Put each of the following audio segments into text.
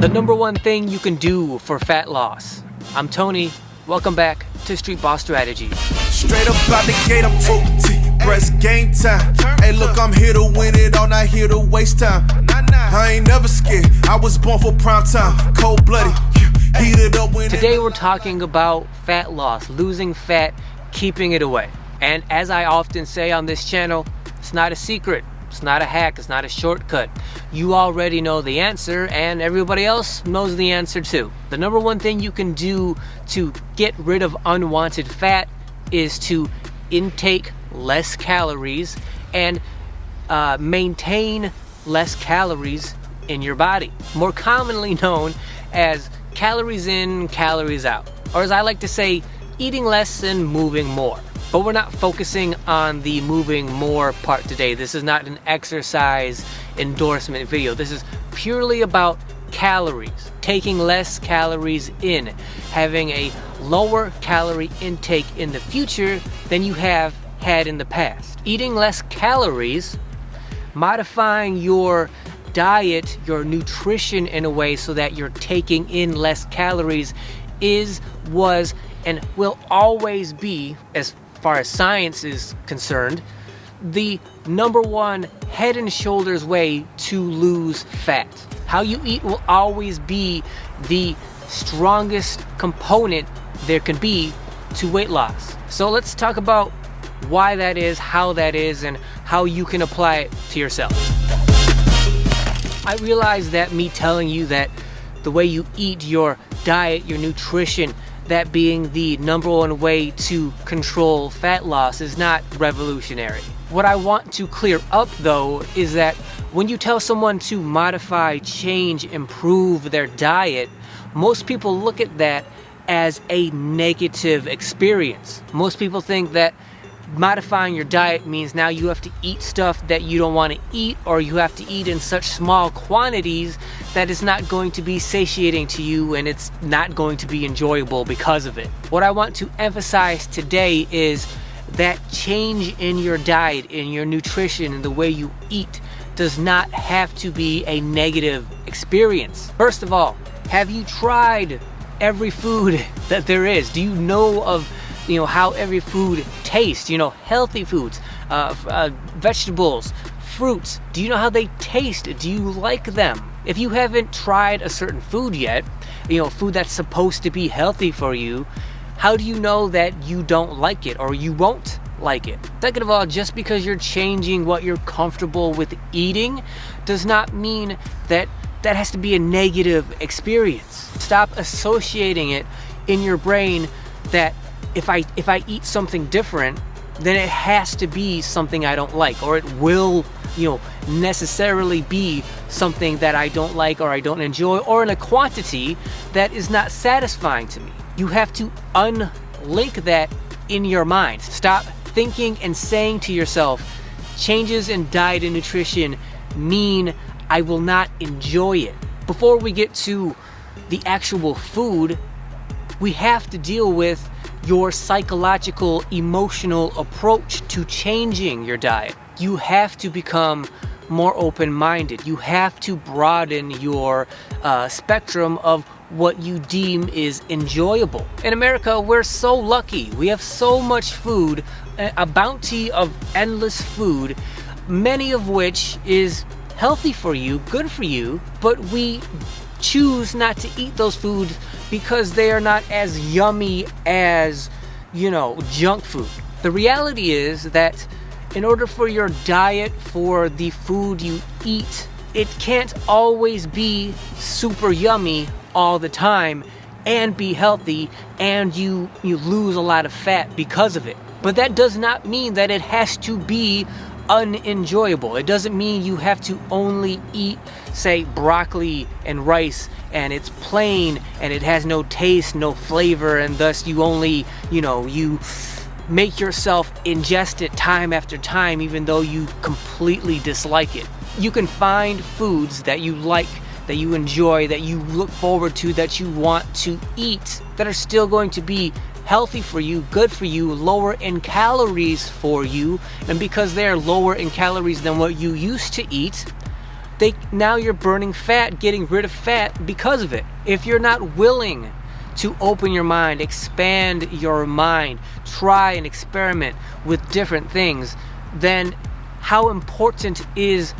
The number one thing you can do for fat loss. I'm Tony. Welcome back to Streetball Strategies. Straight up out the gate, I'm OT. Press game time. Hey, look, I'm here to win it all, not here to waste time. I ain't never scared. I was born for prime time. Cold blooded. Heated up when. Today we're talking about fat loss, losing fat, keeping it away. And as I often say on this channel, it's not a secret. It's not a hack, it's not a shortcut. You already know the answer and everybody else knows the answer too. The number one thing you can do to get rid of unwanted fat is to intake less calories and maintain less calories in your body. More commonly known as calories in, calories out. Or as I like to say, eating less and moving more. But we're not focusing on the moving more part today. This is not an exercise endorsement video. This is purely about calories, taking less calories in, having a lower calorie intake in the future than you have had in the past. Eating less calories, modifying your diet, your nutrition in a way so that you're taking in less calories was, and will always be, as far as science is concerned, the number one head and shoulders way to lose fat. How you eat will always be the strongest component there can be to weight loss. So let's talk about why that is, how that is, and how you can apply it to yourself. I realize that me telling you that the way you eat, your diet, your nutrition, that being the number one way to control fat loss is not revolutionary. What I want to clear up though is that when you tell someone to modify, change, improve their diet, most people look at that as a negative experience. Most people think that modifying your diet means now you have to eat stuff that you don't want to eat, or you have to eat in such small quantities that it's not going to be satiating to you and it's not going to be enjoyable because of it. What I want to emphasize today is that change in your diet, in your nutrition, in the way you eat does not have to be a negative experience. First of all, have you tried every food that there is? Do you know of how every food tastes? Healthy foods, vegetables, fruits. Do you know how they taste? Do you like them? If you haven't tried a certain food yet, food that's supposed to be healthy for you, how do you know that you don't like it or you won't like it? Second of all, just because you're changing what you're comfortable with eating does not mean that that has to be a negative experience. Stop associating it in your brain that if I eat something different, then it has to be something I don't like, or it will, necessarily be something that I don't like or I don't enjoy, or in a quantity that is not satisfying to me. You have to unlink that in your mind. Stop thinking and saying to yourself, changes in diet and nutrition mean I will not enjoy it. Before we get to the actual food, we have to deal with your psychological, emotional approach to changing your diet. You have to become more open-minded. You have to broaden your spectrum of what you deem is enjoyable. In America, we're so lucky. We have so much food, a bounty of endless food, many of which is healthy for you, good for you, but we choose not to eat those foods because they are not as yummy as, junk food. The reality is that in order for your diet, for the food you eat, it can't always be super yummy all the time and be healthy, and you lose a lot of fat because of it. But that does not mean that it has to be unenjoyable. It doesn't mean you have to only eat, say, broccoli and rice and it's plain and it has no taste, no flavor, and thus you only, you make yourself ingest it time after time even though you completely dislike it. You can find foods that you like, that you enjoy, that you look forward to, that you want to eat, that are still going to be healthy for you, good for you, lower in calories for you, and because they're lower in calories than what you used to eat, now you're burning fat, getting rid of fat because of it. If you're not willing to open your mind, expand your mind, try and experiment with different things, then how important is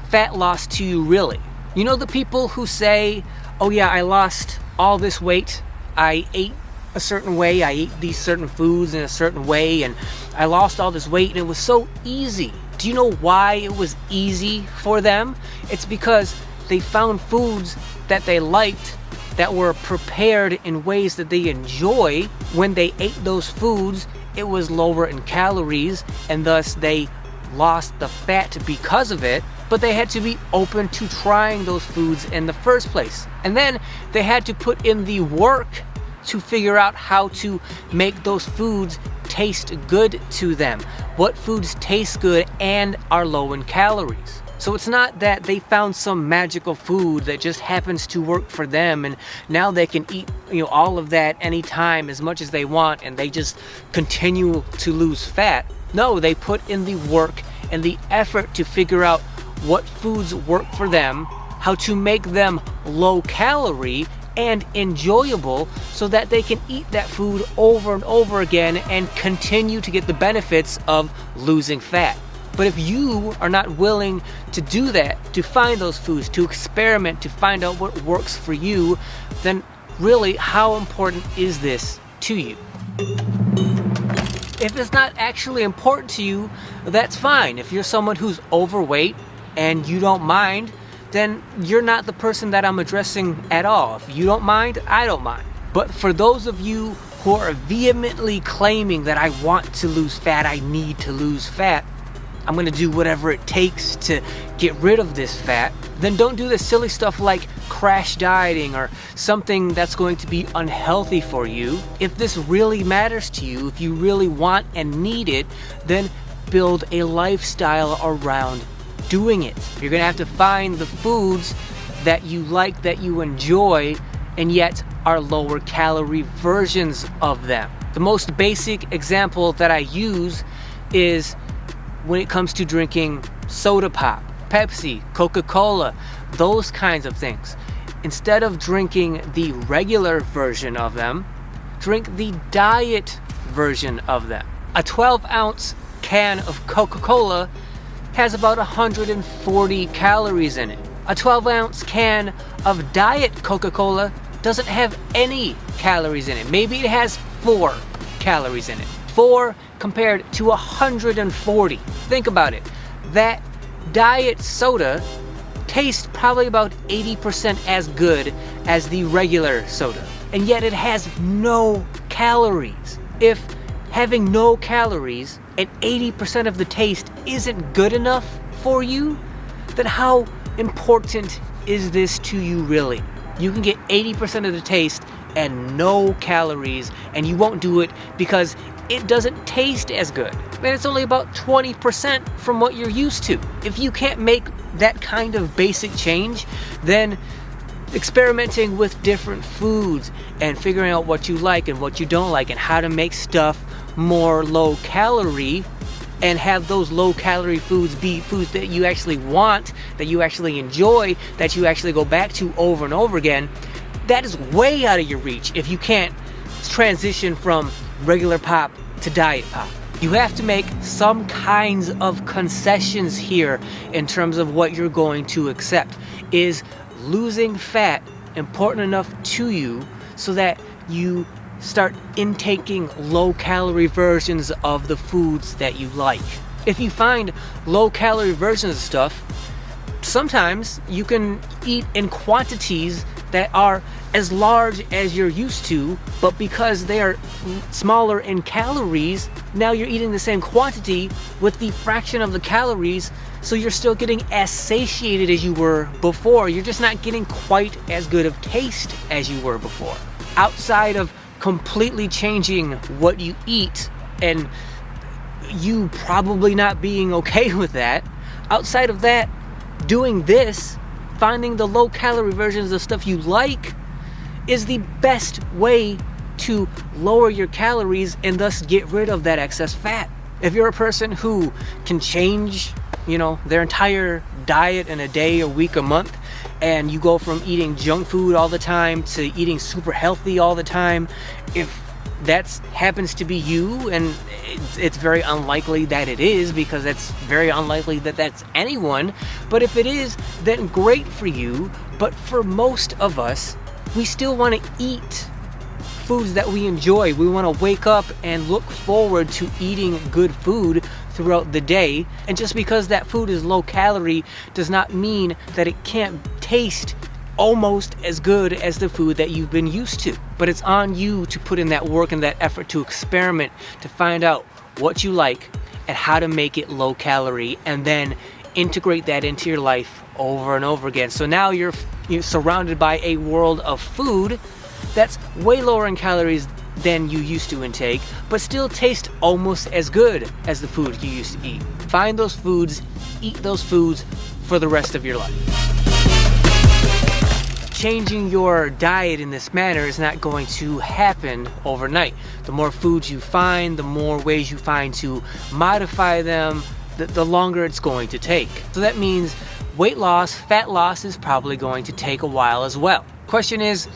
fat loss to you really? You know the people who say, oh yeah, I lost all this weight, I ate a certain way, I ate these certain foods in a certain way, and I lost all this weight and it was so easy. Do you know why it was easy for them? It's because they found foods that they liked, that were prepared in ways that they enjoy. When they ate those foods, it was lower in calories, and thus they lost the fat because of it. But they had to be open to trying those foods in the first place. And then they had to put in the work to figure out how to make those foods taste good to them. What foods taste good and are low in calories. So it's not that they found some magical food that just happens to work for them and now they can eat, all of that anytime as much as they want and they just continue to lose fat. No, they put in the work and the effort to figure out what foods work for them, how to make them low calorie and enjoyable so that they can eat that food over and over again and continue to get the benefits of losing fat. But if you are not willing to do that, to find those foods, to experiment, to find out what works for you, then really, how important is this to you? If it's not actually important to you, that's fine. If you're someone who's overweight and you don't mind, then you're not the person that I'm addressing at all. If you don't mind, I don't mind. But for those of you who are vehemently claiming that I want to lose fat, I need to lose fat, I'm gonna do whatever it takes to get rid of this fat, then don't do this silly stuff like crash dieting or something that's going to be unhealthy for you. If this really matters to you, if you really want and need it, then build a lifestyle around doing it. You're gonna have to find the foods that you like, that you enjoy, and yet are lower calorie versions of them. The most basic example that I use is when it comes to drinking soda pop, Pepsi, Coca-Cola, those kinds of things. Instead of drinking the regular version of them, drink the diet version of them. A 12-ounce can of Coca-Cola has about 140 calories in it. A 12-ounce can of diet Coca-Cola doesn't have any calories in it. Maybe it has 4 calories in it. 4 compared to 140. Think about it. That diet soda tastes probably about 80% as good as the regular soda, and yet it has no calories. If having no calories and 80% of the taste isn't good enough for you, then how important is this to you really? You can get 80% of the taste and no calories, and you won't do it because it doesn't taste as good. And it's only about 20% from what you're used to. If you can't make that kind of basic change, then experimenting with different foods and figuring out what you like and what you don't like and how to make stuff more low calorie and have those low calorie foods be foods that you actually want, that you actually enjoy, that you actually go back to over and over again, that is way out of your reach if you can't transition from regular pop to diet pop. You have to make some kinds of concessions here in terms of what you're going to accept. Is losing fat important enough to you so that you start intaking low calorie versions of the foods that you like? If you find low calorie versions of stuff, sometimes you can eat in quantities that are as large as you're used to, but because they are smaller in calories, now you're eating the same quantity with the fraction of the calories, so you're still getting as satiated as you were before. You're just not getting quite as good of taste as you were before. Outside of completely changing what you eat, and you probably not being okay with that, outside of that, doing this, finding the low calorie versions of stuff you like, is the best way to lower your calories and thus get rid of that excess fat. If you're a person who can change their entire diet in a day, a week, a month, and you go from eating junk food all the time to eating super healthy all the time. If that happens to be you, and it's very unlikely that it is, because it's very unlikely that that's anyone, but if it is, then great for you. But for most of us, we still want to eat foods that we enjoy. We want to wake up and look forward to eating good food throughout the day. And just because that food is low calorie does not mean that it can't taste almost as good as the food that you've been used to. But it's on you to put in that work and that effort to experiment, to find out what you like and how to make it low calorie, and then integrate that into your life over and over again. So now you're surrounded by a world of food that's way lower in calories than you used to intake, but still taste almost as good as the food you used to eat. Find those foods, eat those foods for the rest of your life. Changing your diet in this manner is not going to happen overnight. The more foods you find, the more ways you find to modify them, the longer it's going to take. So that means weight loss, fat loss is probably going to take a while as well. Question is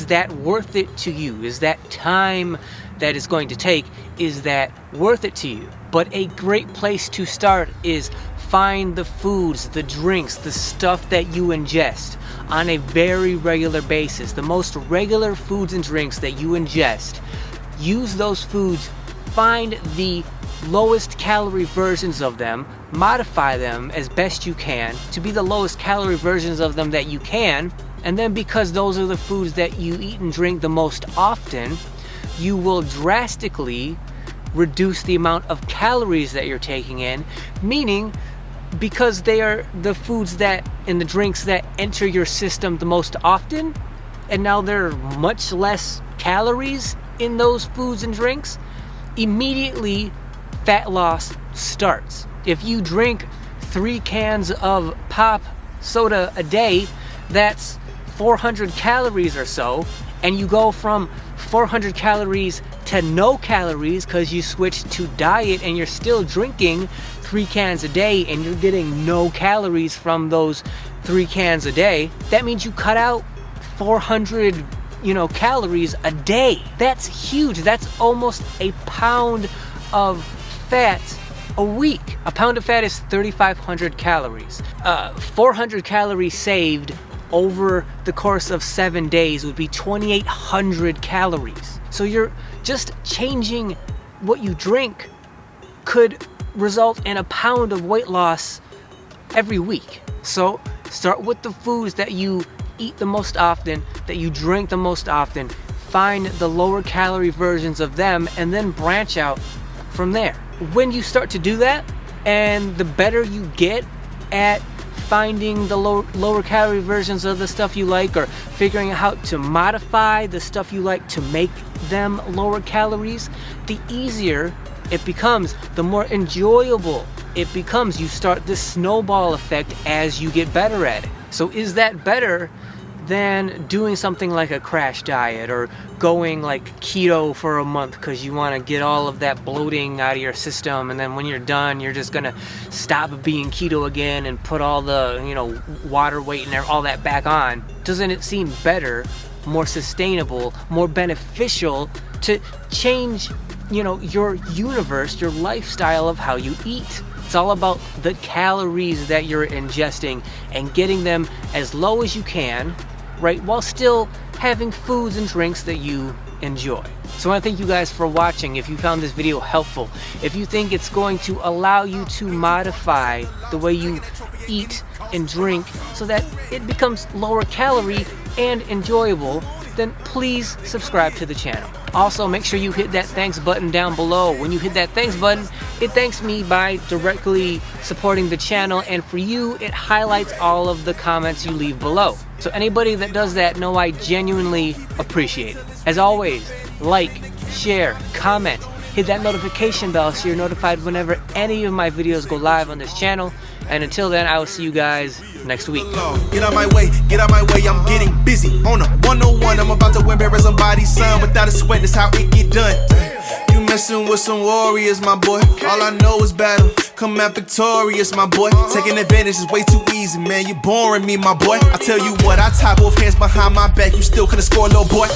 that worth it to you? Is that time that it's going to take, is that worth it to you? But a great place to start is find the foods, the drinks, the stuff that you ingest on a very regular basis. The most regular foods and drinks that you ingest. Use those foods, find the lowest calorie versions of them, modify them as best you can to be the lowest calorie versions of them that you can. And then, because those are the foods that you eat and drink the most often, you will drastically reduce the amount of calories that you're taking in, meaning because they are the foods that and the drinks that enter your system the most often, and now there are much less calories in those foods and drinks, immediately fat loss starts. If you drink 3 cans of pop soda a day, that's 400 calories or so, and you go from 400 calories to no calories because you switched to diet and you're still drinking 3 cans a day and you're getting no calories from those 3 cans a day, that means you cut out 400 calories a day. That's huge. That's almost a pound of fat a week. A pound of fat is 3,500 calories. 400 calories saved over the course of 7 days would be 2,800 calories. So you're just changing what you drink could result in a pound of weight loss every week. So start with the foods that you eat the most often, that you drink the most often, find the lower calorie versions of them, and then branch out from there. When you start to do that, and the better you get at finding the lower calorie versions of the stuff you like, or figuring out how to modify the stuff you like to make them lower calories, the easier it becomes, the more enjoyable it becomes. You start this snowball effect as you get better at it. So is that better than doing something like a crash diet or going like keto for a month because you want to get all of that bloating out of your system, and then when you're done you're just gonna stop being keto again and put all the water weight and all that back on? Doesn't it seem better, more sustainable, more beneficial to change your universe, your lifestyle of how you eat? It's all about the calories that you're ingesting and getting them as low as you can, right, while still having foods and drinks that you enjoy. So I want to thank you guys for watching. If you found this video helpful, if you think it's going to allow you to modify the way you eat and drink so that it becomes lower calorie and enjoyable, then please subscribe to the channel. Also, make sure you hit that thanks button down below. When you hit that thanks button, it thanks me by directly supporting the channel, and for you, it highlights all of the comments you leave below. So anybody that does that, know I genuinely appreciate it. As always, like, share, comment, hit that notification bell so you're notified whenever any of my videos go live on this channel. And until then, I will see you guys next week. Get out my way, I'm getting busy. On a 101, I'm about to embarrass somebody's son without a sweat, that's how it get done. You messing with some warriors, my boy. All I know is battle. come out victorious, my boy. Taking advantage is way too easy, man. You boring me, my boy. I tell you what, I tie both hands behind my back. You still couldn't score, little boy.